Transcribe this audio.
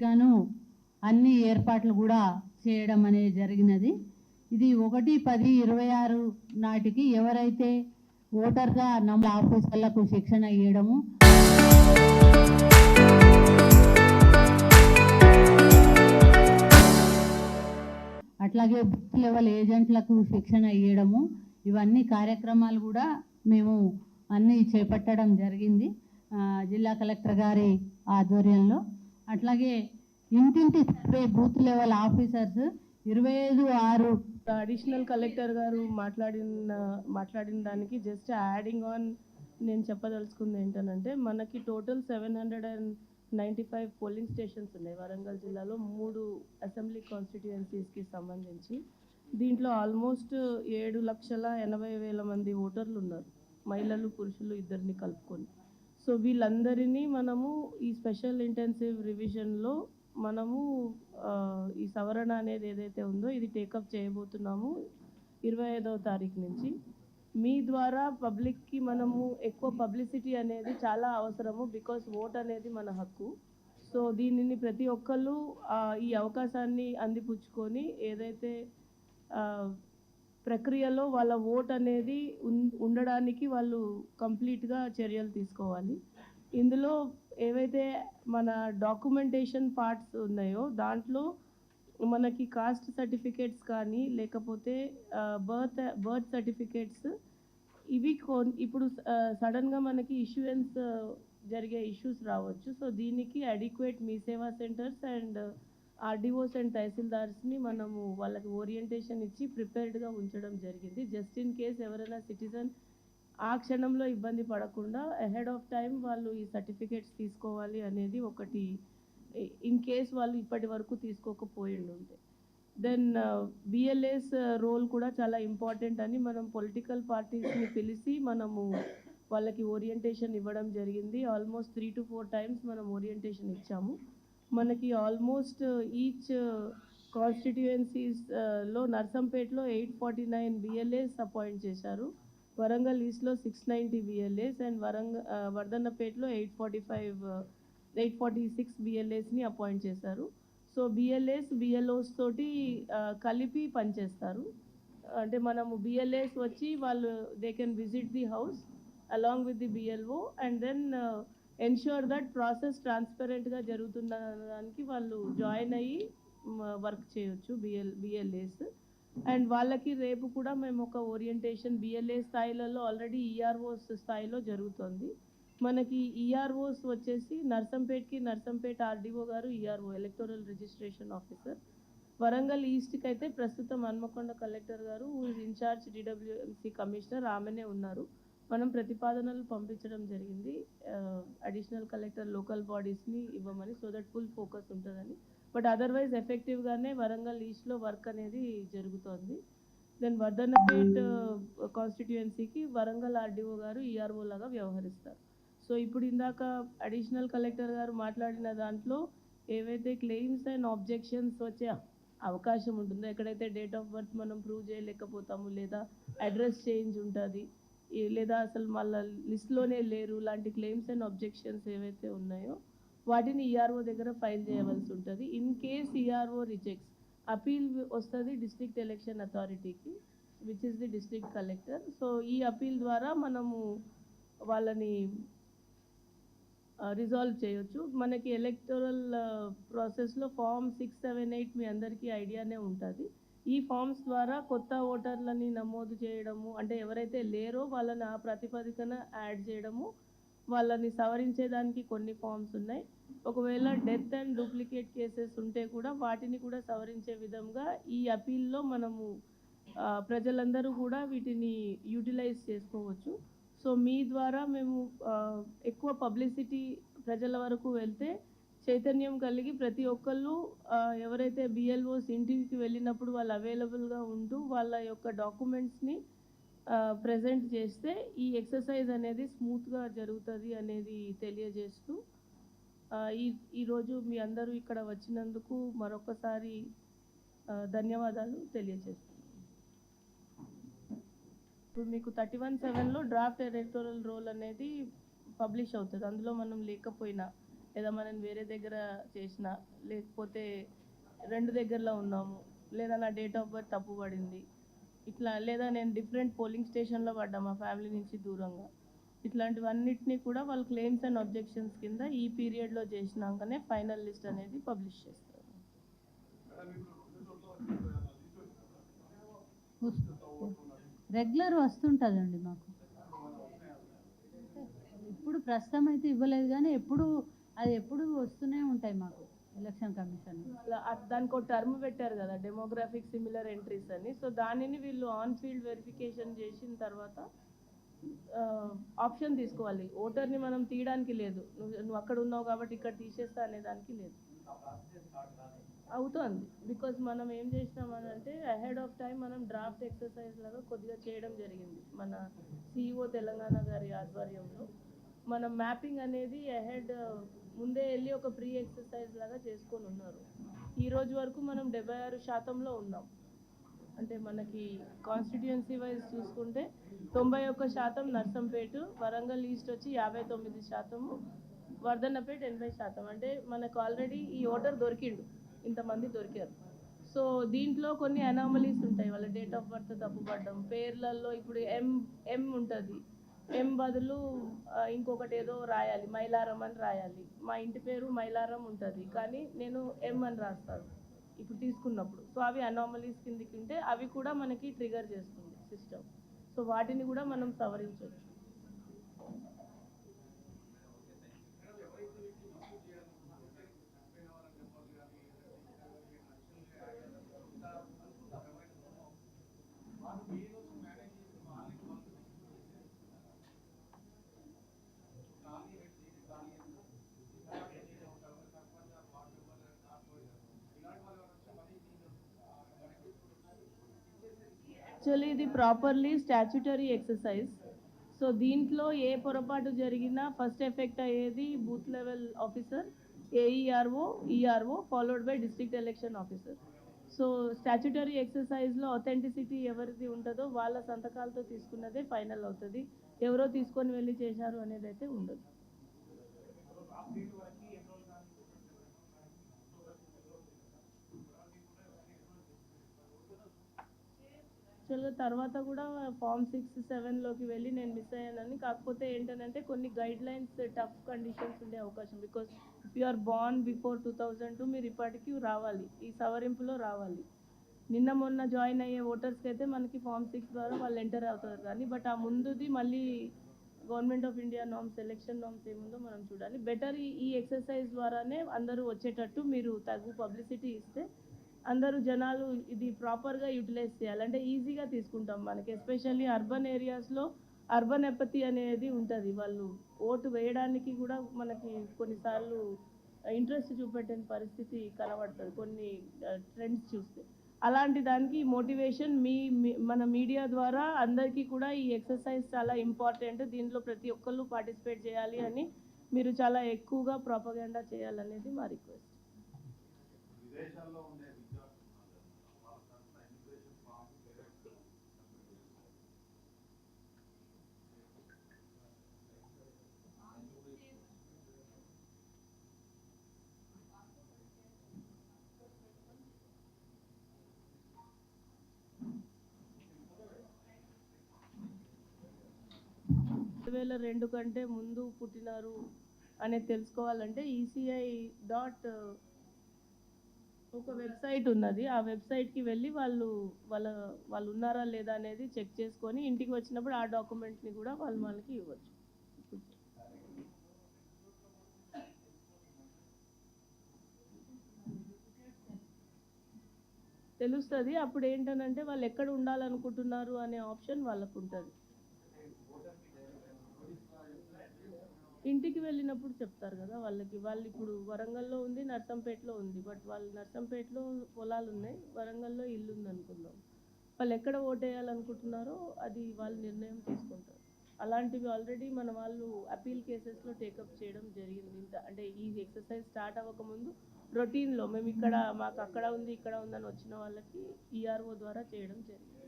గాను అన్ని ఏర్పాట్లు కూడా చేయడం అనేది జరిగినది. ఇది 1/10/26 నాటికి ఎవరైతే ఓటర్గా ఆఫీసర్లకు శిక్షణ ఇవ్వడము, అట్లాగే బూత్ లెవెల్ ఏజెంట్లకు శిక్షణ ఇవ్వడము, ఇవన్నీ కార్యక్రమాలు కూడా మేము అన్నీ చేపట్టడం జరిగింది జిల్లా కలెక్టర్ గారి ఆధ్వర్యంలో. అట్లాగే ఇంటింటి survey booth level officers 25/6 additional collector గారు మాట్లాడిన దానికి జస్ట్ యాడింగ్ ఆన్ నేను చెప్పదలుచుకుంది ఏంటంటే, మనకి టోటల్ 795 పోలింగ్ స్టేషన్స్ ఉన్నాయి వరంగల్ జిల్లాలో 3 అసెంబ్లీ కాన్స్టిట్యుయెన్సీస్కి సంబంధించి. దీంట్లో ఆల్మోస్ట్ 7,80,000 మంది ఓటర్లు ఉన్నారు, మహిళలు పురుషులు ఇద్దరిని కలుపుకొని. సో వీళ్ళందరినీ మనము ఈ స్పెషల్ ఇంటెన్సివ్ రివిజన్లో మనము ఈ సవరణ అనేది ఏదైతే ఉందో ఇది టేకప్ చేయబోతున్నాము 25వ తారీఖు నుంచి. మీ ద్వారా పబ్లిక్కి మనము ఎక్కువ పబ్లిసిటీ అనేది చాలా అవసరము, బికాస్ ఓట్ అనేది మన హక్కు. సో దీనిని ప్రతి ఒక్కళ్ళు ఈ అవకాశాన్ని అందిపుచ్చుకొని ఏదైతే ప్రక్రియలో వాళ్ళ ఓట్ అనేది ఉండడానికి వాళ్ళు కంప్లీట్గా చర్యలు తీసుకోవాలి. ఇందులో ఏవైతే మన డాక్యుమెంటేషన్ పార్ట్స్ ఉన్నాయో దాంట్లో మనకి కాస్ట్ సర్టిఫికేట్స్ కానీ లేకపోతే బర్త్ సర్టిఫికేట్స్ ఇవి ఇప్పుడు సడన్గా మనకి ఇష్యూయెన్స్ జరిగే ఇష్యూస్ రావచ్చు. సో దీనికి అడిక్వేట్ మీ సేవా సెంటర్స్ అండ్ ఆర్డీఓస్ అండ్ తహసీల్దార్స్ని మనము వాళ్ళకి ఓరియంటేషన్ ఇచ్చి ప్రిపేర్డ్గా ఉంచడం జరిగింది. జస్ట్ ఇన్ కేస్ ఎవరైనా సిటిజన్ ఆ క్షణంలో ఇబ్బంది పడకుండా అహెడ్ ఆఫ్ టైం వాళ్ళు ఈ సర్టిఫికేట్స్ తీసుకోవాలి అనేది ఒకటి, ఇన్ కేస్ వాళ్ళు ఇప్పటి వరకు తీసుకోకపోయి ఉంటే. దెన్ బిఎల్ఏస్ రోల్ కూడా చాలా ఇంపార్టెంట్ అని మనం పొలిటికల్ పార్టీస్ని పిలిచి మనము వాళ్ళకి ఓరియంటేషన్ ఇవ్వడం జరిగింది. ఆల్మోస్ట్ 3 to 4 times మనం ఓరియంటేషన్ ఇచ్చాము. మనకి ఆల్మోస్ట్ ఈచ్ కాన్స్టిట్యుయెన్సీస్లో నర్సంపేటలో 849 బిఎల్ఏస్ అపాయింట్ చేశారు, వరంగల్ ఈస్ట్లో 690 బిఎల్ఏస్ అండ్ వర్ధన్నపేటలో 846 బిఎల్ఏస్ని అపాయింట్ చేశారు. సో బిఎల్ఓస్ తోటి కలిపి పనిచేస్తారు. అంటే మనము బిఎల్ఏస్ వచ్చి వాళ్ళు they can visit the house along with the BLO and then ensure that process ట్రాన్స్పరెంట్గా జరుగుతున్న దానికి వాళ్ళు జాయిన్ అయ్యి వర్క్ చేయొచ్చు బిఎల్ఏస్. అండ్ వాళ్ళకి రేపు కూడా మేము ఒక ఓరియంటేషన్ బిఎల్ఏ స్థాయిలలో ఆల్రెడీ ఈఆర్ఓస్ స్థాయిలో జరుగుతుంది. మనకి ఈఆర్ఓస్ వచ్చేసి నర్సంపేట ఆర్డీఓ గారు ERO electoral registration officer, Warangal ఈస్ట్కి అయితే ప్రస్తుతం హన్మకొండ కలెక్టర్ గారు ఇన్ఛార్జ్ డిడబ్ల్యూఎంసీ కమిషనర్ ఆమెనే ఉన్నారు. మనం ప్రతిపాదనలు పంపించడం జరిగింది అడిషనల్ కలెక్టర్ లోకల్ బాడీస్ని ఇవ్వమని, సో దట్ ఫుల్ ఫోకస్ ఉంటుందని. బట్ అదర్వైజ్ ఎఫెక్టివ్గానే వరంగల్ ఈస్ట్లో వర్క్ అనేది జరుగుతోంది. దెన్ వర్ధన్నపేట్ కాన్స్టిట్యుయెన్సీకి వరంగల్ ఆర్డీఓ గారు ఈఆర్ఓ లాగా వ్యవహరిస్తారు. సో ఇప్పుడు ఇందాక అడిషనల్ కలెక్టర్ గారు మాట్లాడిన దాంట్లో ఏవైతే క్లెయిమ్స్ అండ్ ఆబ్జెక్షన్స్ వచ్చే అవకాశం ఉంటుందో, ఎక్కడైతే డేట్ ఆఫ్ బర్త్ మనం ప్రూవ్ చేయలేకపోతాము, లేదా అడ్రస్ చేంజ్ ఉంటుంది, లేదా అసలు మళ్ళీ లిస్ట్లోనే లేరు, లాంటి క్లెయిమ్స్ అండ్ ఆబ్జెక్షన్స్ ఏవైతే ఉన్నాయో వాటిని ఈఆర్ఓ దగ్గర ఫైల్ చేయవలసి ఉంటుంది. In case ERO rejects, appeal వస్తుంది డిస్ట్రిక్ట్ ఎలక్షన్ అథారిటీకి, which is the district collector. So ఈ అపీల్ ద్వారా మనము వాళ్ళని రిజాల్వ్ చేయొచ్చు. మనకి ఎలక్టోరల్ ప్రాసెస్లో ఫామ్ 678 మీ అందరికీ ఐడియానే ఉంటుంది. ఈ ఫామ్స్ ద్వారా కొత్త ఓటర్లని నమోదు చేయడము, అంటే ఎవరైతే లేరో వాళ్ళని ఆ ప్రతిపాదికన యాడ్ చేయడము, వాళ్ళని సవరించేదానికి కొన్ని ఫామ్స్ ఉన్నాయి. ఒకవేళ డెత్ అండ్ డూప్లికేట్ కేసెస్ ఉంటే కూడా వాటిని కూడా సవరించే విధంగా ఈ అపీల్లో మనము ప్రజలందరూ కూడా వీటిని యూటిలైజ్ చేసుకోవచ్చు. సో మీ ద్వారా మేము ఎక్కువ పబ్లిసిటీ ప్రజల వరకు వెళ్తే చైతన్యం కలిగి ప్రతి ఒక్కళ్ళు ఎవరైతే బిఎల్ఓస్ ఇంటికి వెళ్ళినప్పుడు వాళ్ళు అవైలబుల్గా ఉంటూ వాళ్ళ యొక్క డాక్యుమెంట్స్ని ప్రజెంట్ చేస్తే ఈ ఎక్సర్సైజ్ అనేది స్మూత్గా జరుగుతుంది అనేది తెలియజేస్తూ ఈరోజు మీ అందరూ ఇక్కడ వచ్చినందుకు మరొకసారి ధన్యవాదాలు తెలియజేస్తున్నాను. ఇప్పుడు మీకు 31/7లో డ్రాఫ్ట్ ఎలక్టోరల్ రోల్ అనేది పబ్లిష్ అవుతుంది. అందులో మనం లేకపోయినా లేదా మనం వేరే దగ్గర చేసిన, లేకపోతే 2 దగ్గరలో ఉన్నాము, లేదా నా డేట్ ఆఫ్ బర్త్ తప్పు పడింది, ఇట్లా లేదా నేను డిఫరెంట్ పోలింగ్ స్టేషన్లో పడ్డా మా ఫ్యామిలీ నుంచి దూరంగా, ఇట్లాంటివన్నిటిని కూడా వాళ్ళు క్లెయిమ్స్ అండ్ అబ్జెక్షన్స్ కింద ఈ పీరియడ్లో చేసినాకనే ఫైనల్ లిస్ట్ అనేది పబ్లిష్ చేస్తారు. రెగ్యులర్ వస్తుంటుందండి మాకు. ఇప్పుడు ప్రస్తుతం అయితే ఇవ్వలేదు, కానీ ఎప్పుడు వస్తూనే ఉంటాయి మాకు ఎలక్షన్ కమిషన్. దానికి ఒక టర్మ్ పెట్టారు కదా, డెమోగ్రాఫిక్ సిమిలర్ ఎంట్రీస్ అని. సో దానిని వీళ్ళు ఆన్ ఫీల్డ్ వెరిఫికేషన్ చేసిన తర్వాత ఆప్షన్ తీసుకోవాలి. ఓటర్ని మనం తీయడానికి లేదు, నువ్వు అక్కడ ఉన్నావు కాబట్టి ఇక్కడ తీసేస్తా అనే దానికి లేదు. అవుతుంది, బికాజ్ మనం ఏం చేసినామని అంటే అహెడ్ ఆఫ్ టైం మనం డ్రాఫ్ట్ ఎక్సర్సైజ్ లాగా కొద్దిగా చేయడం జరిగింది మన సిఇఓ తెలంగాణ గారి ఆధ్వర్యంలో. మనం మ్యాపింగ్ అనేది అహెడ్ ముందే వెళ్ళి ఒక ప్రీ ఎక్సర్సైజ్ లాగా చేసుకొని ఉన్నారు. ఈ రోజు వరకు మనం 76% ఉన్నాం. అంటే మనకి కాన్స్టిట్యుయెన్సీ వైజ్ చూసుకుంటే 91% నర్సంపేట, వరంగల్ ఈస్ట్ వచ్చి 59%, వర్ధన్నపేట 80%. అంటే మనకు ఆల్రెడీ ఈ ఓటర్ దొరికిండు, ఇంతమంది దొరికారు. సో దీంట్లో కొన్ని అనామలీస్ ఉంటాయి, వాళ్ళ డేట్ ఆఫ్ బర్త్ తప్పుపడ్డం, పేర్లలో ఇప్పుడు ఎం ఉంటుంది, ఎం బదులు ఇంకొకటి ఏదో రాయాలి, మైలారం అని రాయాలి. మా ఇంటి పేరు మైలారం ఉంటుంది, కానీ నేను ఎం అని రాస్తాను ఇప్పుడు తీసుకున్నప్పుడు. సో అవి అనామలీస్ కిందికి ఉంటే అవి కూడా మనకి ట్రిగర్ చేస్తుంది సిస్టమ్. సో వాటిని కూడా మనం సవరించవచ్చు. యాక్చువల్లీ ఇది ప్రాపర్లీ స్టాచ్యుటరీ ఎక్సర్సైజ్. సో దీంట్లో ఏ పొరపాటు జరిగినా ఫస్ట్ ఎఫెక్ట్ అయ్యేది booth level officer, AERO, ERO followed by district election officer. So statutory ఎక్సర్సైజ్లో అథెంటిసిటీ ఎవరిది ఉంటుందో వాళ్ళ సంతకాలతో తీసుకున్నదే ఫైనల్ అవుతుంది, ఎవరో తీసుకొని వెళ్ళి చేశారు అనేది అయితే ఉండదు. యాక్చువల్గా తర్వాత కూడా ఫామ్ 6, 7లోకి వెళ్ళి నేను మిస్ అయ్యానని. కాకపోతే ఏంటంటే కొన్ని గైడ్ లైన్స్ టఫ్ కండిషన్స్ ఉండే అవకాశం, because if you are born before 2002 మీరు ఇప్పటికీ రావాలి, ఈ సవరింపులో రావాలి. నిన్న మొన్న జాయిన్ అయ్యే ఓటర్స్కి అయితే మనకి ఫామ్ 6 ద్వారా వాళ్ళు ఎంటర్ అవుతారు, కానీ బట్ ఆ ముందుది మళ్ళీ government of India norms, election norms ఏముందో మనం చూడాలి. బెటర్ ఈ ఎక్సర్సైజ్ ద్వారానే అందరూ వచ్చేటట్టు మీరు తగు పబ్లిసిటీ ఇస్తే అందరూ జనాలు ఇది ప్రాపర్గా యూటిలైజ్ చేయాలి. అంటే ఈజీగా తీసుకుంటాం. మనకి ఎస్పెషల్లీ అర్బన్ ఏరియాస్లో అర్బన్ ఎపతి అనేది ఉంటుంది, వాళ్ళు ఓటు వేయడానికి కూడా మనకి కొన్నిసార్లు ఇంట్రెస్ట్ చూపెట్టని పరిస్థితి కనబడుతుంది కొన్ని ట్రెండ్స్ చూస్తే. అలాంటి దానికి మోటివేషన్ మన మీడియా ద్వారా అందరికీ కూడా ఈ ఎక్సర్సైజ్ చాలా ఇంపార్టెంట్, దీంట్లో ప్రతి ఒక్కళ్ళు పార్టిసిపేట్ చేయాలి అని మీరు చాలా ఎక్కువగా ప్రాపగెండా చేయాలనేది మా రిక్వెస్ట్. రెండు కంటే ముందు పుట్టినారు అనేది తెలుసుకోవాలంటే ఈసీఐ ఒక వెబ్సైట్ ఉన్నది, ఆ వెబ్సైట్కి వెళ్ళి వాళ్ళు ఉన్నారా లేదా అనేది చెక్ చేసుకొని ఇంటికి వచ్చినప్పుడు ఆ డాక్యుమెంట్ని కూడా మనకి ఇవ్వచ్చు. తెలుస్తుంది అప్పుడు ఏంటనంటే వాళ్ళు ఎక్కడ ఉండాలనుకుంటున్నారు అనే ఆప్షన్ వాళ్ళకు ఉంటుంది. ఇంటికి వెళ్ళినప్పుడు చెప్తారు కదా వాళ్ళకి, వాళ్ళు ఇప్పుడు వరంగల్లో ఉంది, నర్సంపేటలో ఉంది, బట్ వాళ్ళు నర్సంపేటలో పొలాలు ఉన్నాయి, వరంగల్లో ఇల్లు ఉంది అనుకుందాం, వాళ్ళు ఎక్కడ ఓటేయాలనుకుంటున్నారో అది వాళ్ళు నిర్ణయం తీసుకుంటారు. అలాంటివి ఆల్రెడీ మన వాళ్ళు అపీల్ కేసెస్లో టేకప్ చేయడం జరిగింది. అంటే ఈ ఎక్సర్సైజ్ స్టార్ట్ అవ్వకముందు రొటీన్లో మేము మాకు అక్కడ ఉంది ఇక్కడ ఉందని వచ్చిన వాళ్ళకి ఈఆర్ఓ ద్వారా చేయడం జరిగింది.